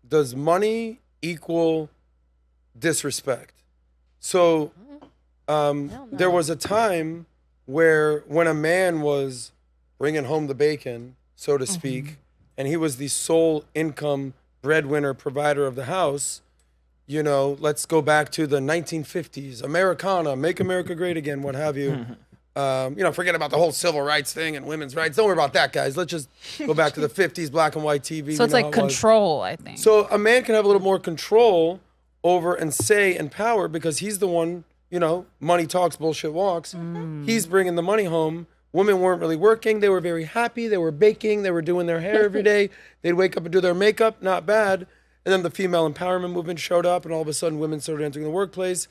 does money equal disrespect? So there was a time where when a man was bringing home the bacon, so to speak, and he was the sole income breadwinner provider of the house, you know, let's go back to the 1950s, Americana, make America great again, what have you. You know, forget about the whole civil rights thing and women's rights. Don't worry about that, guys. Let's just go back to the 50s, black and white TV. So it's like control, I think. So a man can have a little more control over and say and power because he's the one, you know, money talks, bullshit walks. He's bringing the money home. Women weren't really working. They were very happy. They were baking. They were doing their hair every day. They'd wake up and do their makeup. Not bad. And then the female empowerment movement showed up, and all of a sudden women started entering the workplace.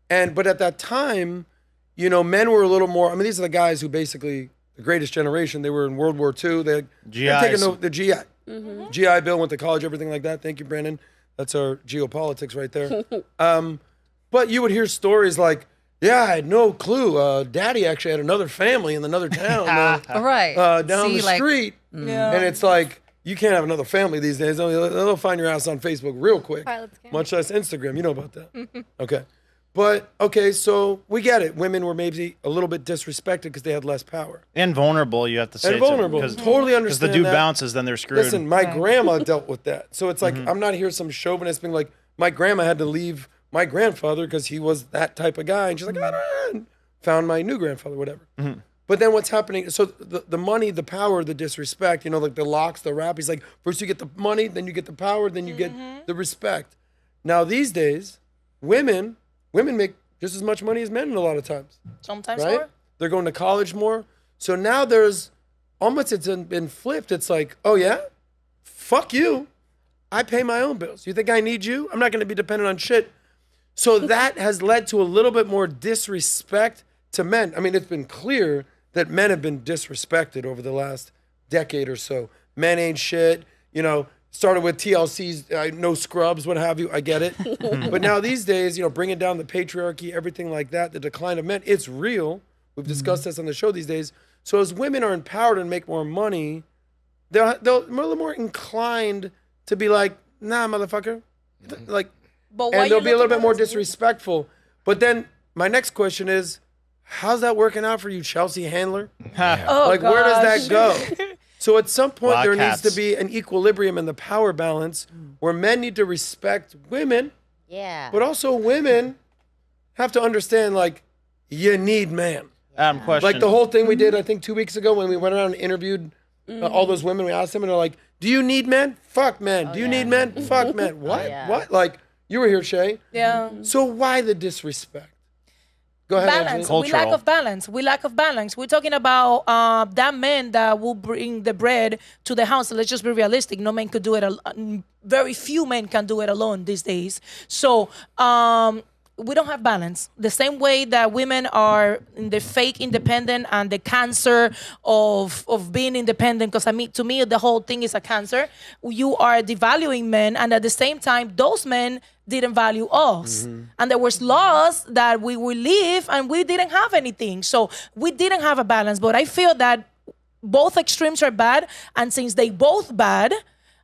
But at that time, you know, men were a little more, I mean, these are the guys who basically, the greatest generation, they were in World War II. They're taking the GI. GI Bill, went to college, everything like that. Thank you, Brandon. That's our geopolitics right there. But you would hear stories like, yeah, I had no clue. Daddy actually had another family in another town down the street. And it's like, you can't have another family these days. They'll find your ass on Facebook real quick, much less Instagram. You know about that. Okay. But, okay, so we get it. Women were maybe a little bit disrespected because they had less power. And vulnerable, you have to say. And vulnerable. Totally understand Because the dude bounces, then they're screwed. Listen, my grandma dealt with that. So it's like, I'm not here some chauvinist being like, my grandma had to leave my grandfather because he was that type of guy. And she's like, found my new grandfather, whatever. But then what's happening, so the money, the power, the disrespect, you know, like the locks, the rap, he's like, first you get the money, then you get the power, then you get the respect. Now these days, women make just as much money as men a lot of times. Sometimes more. They're going to college more. So now there's, almost it's been flipped. It's like, oh yeah? Fuck you. I pay my own bills. You think I need you? I'm not going to be dependent on shit. So that has led to a little bit more disrespect to men. I mean, it's been clear that men have been disrespected over the last decade or so. Men ain't shit, you know, started with TLC's, no scrubs, what have you, I get it. But now these days, you know, bringing down the patriarchy, everything like that, the decline of men, it's real. We've discussed this on the show these days. So as women are empowered and make more money, they're a little more inclined to be like, nah, motherfucker. Like, and they'll be a little bit more disrespectful. But then my next question is, how's that working out for you, Chelsea Handler? Where does that go? So at some point, there needs to be an equilibrium in the power balance where men need to respect women, but also women have to understand, like, you need man. Question. Like the whole thing we did, I think 2 weeks ago when we went around and interviewed all those women, we asked them and they're like, do you need men? Fuck men. Do you need men? Fuck men. What? What? Like, you were here, Shay. Yeah. So why the disrespect? Go ahead, balance. We lack of balance. We lack of balance. We're talking about that man that will bring the bread to the house. Let's just be realistic. No man could do it. Very few men can do it alone these days. So we don't have balance. The same way that women are in the fake independent and the cancer of being independent, because to me, the whole thing is a cancer. You are devaluing men, and at the same time, those men didn't value us. And there was laws that we would live and we didn't have anything. So we didn't have a balance. But I feel that both extremes are bad. And since they both bad,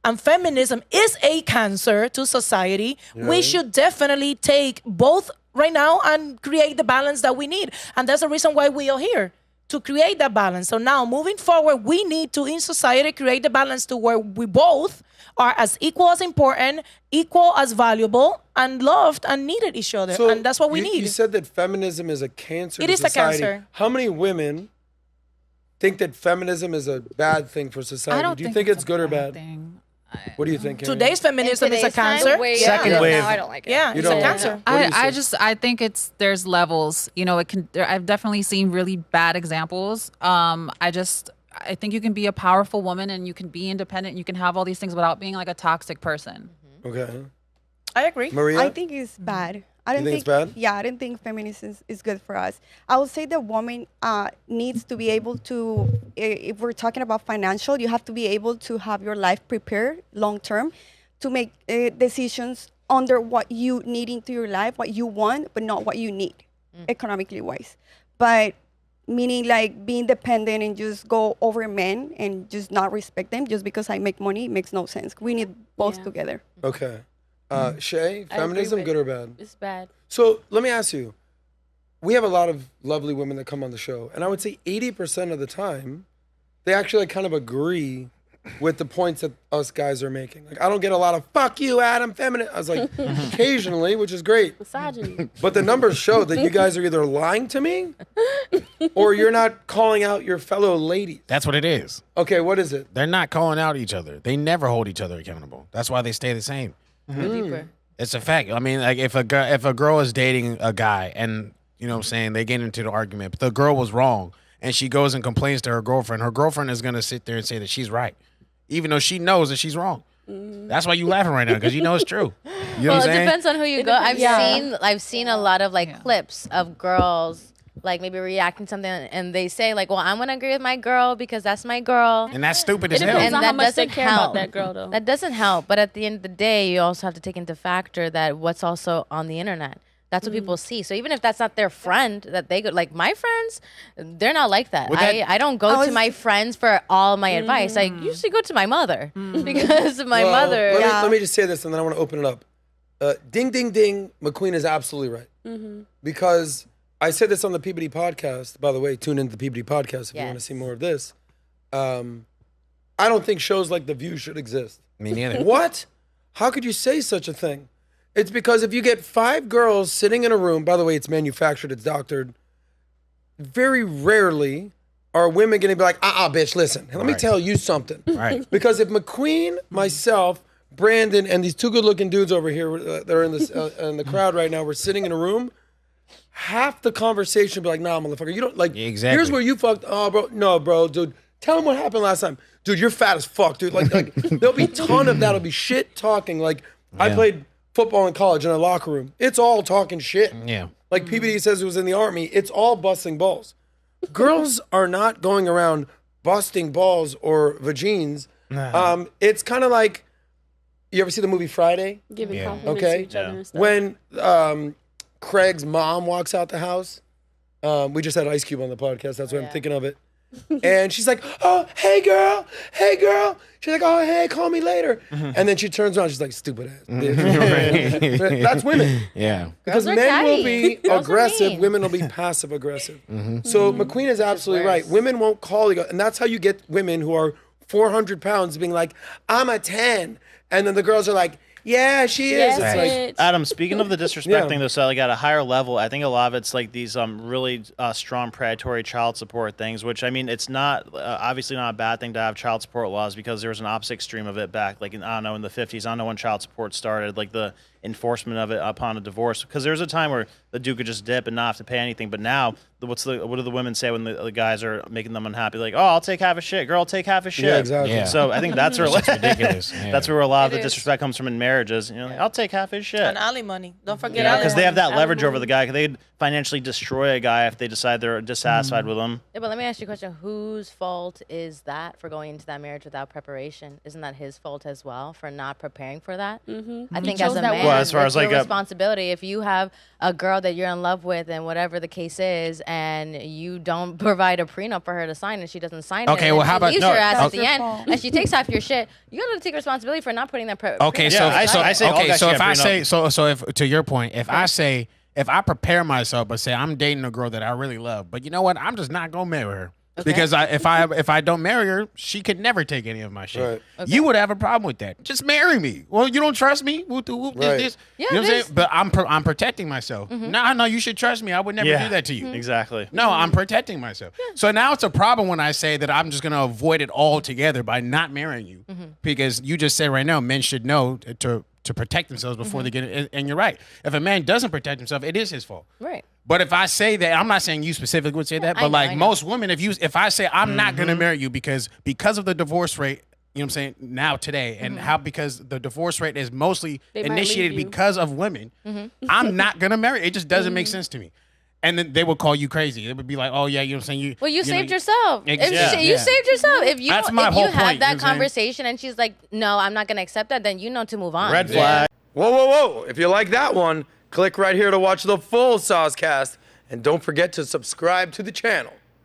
and feminism is a cancer to society, we should definitely take both right now and create the balance that we need. And that's the reason why we are here, to create that balance. So now moving forward, we need to, in society, create the balance to where we both are as equal as important, equal as valuable, and loved and needed each other. So and that's what we need. You said that feminism is a cancer to It is society. a cancer. How many women think that feminism is a bad thing for society? I don't Do you think it's good or bad? What do you think, Amy? Today's feminism is a cancer. Second wave. No, I don't like it. Yeah, it's a cancer. I think there's levels. You know, I've definitely seen really bad examples. I think you can be a powerful woman and you can be independent and you can have all these things without being like a toxic person. Okay. I agree. Maria? I think it's bad. I don't think it's bad? Yeah, I don't think feminism is good for us. I would say that woman needs to be able to, if we're talking about financial, you have to be able to have your life prepared long term to make decisions under what you need into your life, what you want, but not what you need, economically wise. But meaning like being dependent and just go over men and just not respect them just because I make money makes no sense. We need both together. Okay. Shay, I agree feminism, with- good or bad? It's bad. So let me ask you. We have a lot of lovely women that come on the show, and I would say 80% of the time, they actually like kind of agree with the points that us guys are making. Like, I don't get a lot of "fuck you, Adam," feminine. I was like, occasionally, which is great. Misogyny. But the numbers show that you guys are either lying to me, or you're not calling out your fellow ladies. That's what it is. Okay, what is it? They're not calling out each other. They never hold each other accountable. That's why they stay the same. Deeper. It's a fact. I mean, like if a girl is dating a guy and you know what I'm saying, they get into the argument, but the girl was wrong and she goes and complains to her girlfriend is going to sit there and say that she's right, even though she knows that she's wrong. That's why you laughing right now, because you know it's true. You know Well, what I'm it saying? depends on who you go. I've seen a lot of like clips of girls like maybe reacting to something and they say like, well, I'm gonna agree with my girl because that's my girl. And that's stupid It as hell. depends on how that much they doesn't care about help. that girl, though. That doesn't help. But at the end of the day, you also have to take into factor that what's also on the internet. That's what people see. So even if that's not their friend, that they go like my friends, they're not like that. Well, that- I don't go to my friends for all my advice. I usually go to my mother because my mother. Let me just say this, and then I want to open it up. Ding, ding, ding. McQueen is absolutely right. Because I said this on the Peabody podcast. By the way, tune into the Peabody podcast if you want to see more of this. I don't think shows like The View should exist. Me neither. What? How could you say such a thing? It's because if you get 5 girls sitting in a room, by the way, it's manufactured, it's doctored, very rarely are women going to be like, bitch, listen, let me tell you something. Right. Because if McQueen, myself, Brandon, and these 2 good-looking dudes over here, they're in this in the crowd right now, we're sitting in a room, half the conversation would be like, nah, motherfucker, you don't, like, Exactly. here's where you fucked, oh, bro, no, bro, dude, tell them what happened last time. Dude, you're fat as fuck, dude. Like there'll be a ton of that'll be shit talking. Like, I played football in college in a locker room. It's all talking shit. Yeah. Like PBD says it was in the army. It's all busting balls. Girls are not going around busting balls or vagines. It's kind of like, you ever see the movie Friday? Giving Yeah. compliments Okay. to each other and stuff. When Craig's mom walks out the house, we just had Ice Cube on the podcast. That's why I'm thinking of it. And she's like, oh, hey, girl. She's like, oh, hey, call me later. And then she turns around. She's like, stupid ass bitch. That's women. Yeah. Because Girls are men will catty. be Girls are aggressive. mean. Women will be passive aggressive. So McQueen is absolutely right. Women won't call you. And that's how you get women who are 400 pounds being like, I'm a 10. And then the girls are like, yeah, she is. Yes, It's like, bitch. Adam, speaking of the disrespecting though, so like at a higher level, I think a lot of it's like these really strong predatory child support things, which I mean, it's not obviously not a bad thing to have child support laws because there was an opposite extreme of it back like in, I don't know, in the 50s. I don't know when child support started, like the enforcement of it upon a divorce, because there was a time where the dude could just dip and not have to pay anything, but now what do the women say when the guys are making them unhappy? Like, oh, I'll take half a shit, girl, take half a shit. Yeah, exactly. Yeah. So I think that's where It's ridiculous. Yeah. that's where a lot of It the is. disrespect comes from in marriages. You know, like, I'll take half his shit. And alimony. Don't forget Yeah, because they have that Alimony. leverage over the guy. They'd financially destroy a guy if they decide they're dissatisfied with him. Yeah, but let me ask you a question. Whose fault is that for going into that marriage without preparation? Isn't that his fault as well for not preparing for that? I think as chose a that man, way. Well, as far it's as, like, your a- responsibility. If you have a girl that you're in love with and whatever the case is, and you don't provide a prenup for her to sign and she doesn't sign Okay, it, well, and how she about- leaves no, your ass that's at the your end, fault. and she takes half your shit, you gotta take responsibility for not putting that Okay, prenup. so Yeah, I say all okay, guys so should if get I prenup. say so if to your point, if I prepare myself but say I'm dating a girl that I really love, but you know what, I'm just not gonna marry her. Because if I don't marry her, she could never take any of my shit. Right. You would have a problem with that. Just marry me. Well, you don't trust me. Whoop, whoop, Right. this. Yeah, You know what I'm this- saying? But I'm protecting myself. No, you should trust me. I would never do that to you. Exactly. No, I'm protecting myself. So now it's a problem when I say that I'm just going to avoid it altogether by not marrying you. Because you just said right now, men should know to protect themselves before they get it. And you're right. If a man doesn't protect himself, it is his fault. Right. But if I say that, I'm not saying you specifically would say that, I but know, like I know. most women, if I say I'm not going to marry you because of the divorce rate, you know what I'm saying, now today, and how because the divorce rate is mostly They might initiated leave you. because of women, I'm not going to marry. It just doesn't make sense to me. And then they would call you crazy. It would be like, oh yeah, you know what I'm saying? Well, you know, saved yourself. If Exactly. you Yeah. saved yourself. If you That's my if whole you have point, you know that what I'm saying? conversation and she's like, no, I'm not gonna accept that, then you know to move on. Red flag. whoa, whoa, whoa. If you like that one, click right here to watch the full SOSCAST. And don't forget to subscribe to the channel.